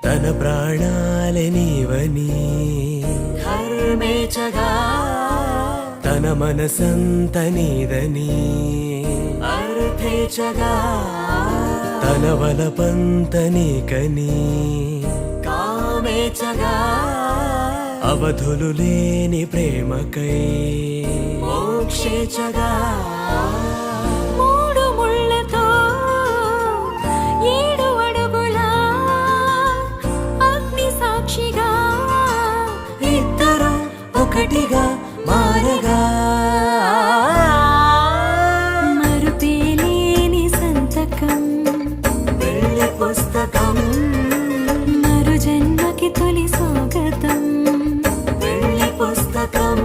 తన ప్రాణాలే నీవని ధర్మేచగా తన మనసంత నీదని అర్థేచగా తన వలపంత నీకని కామేచగా అవధులు లేని ప్రేమకై మోక్షేచగా మూడు ముళ్ళతో 7 అడుగుల అగ్ని సాక్షిగా ఇద్దరు ఒకటిగా మారగా మరుపేలేని సంతకం వెళ్ళి పుస్తకం మరు జన్మకి తొలి స్వాగతం వెళ్ళి పుస్తకం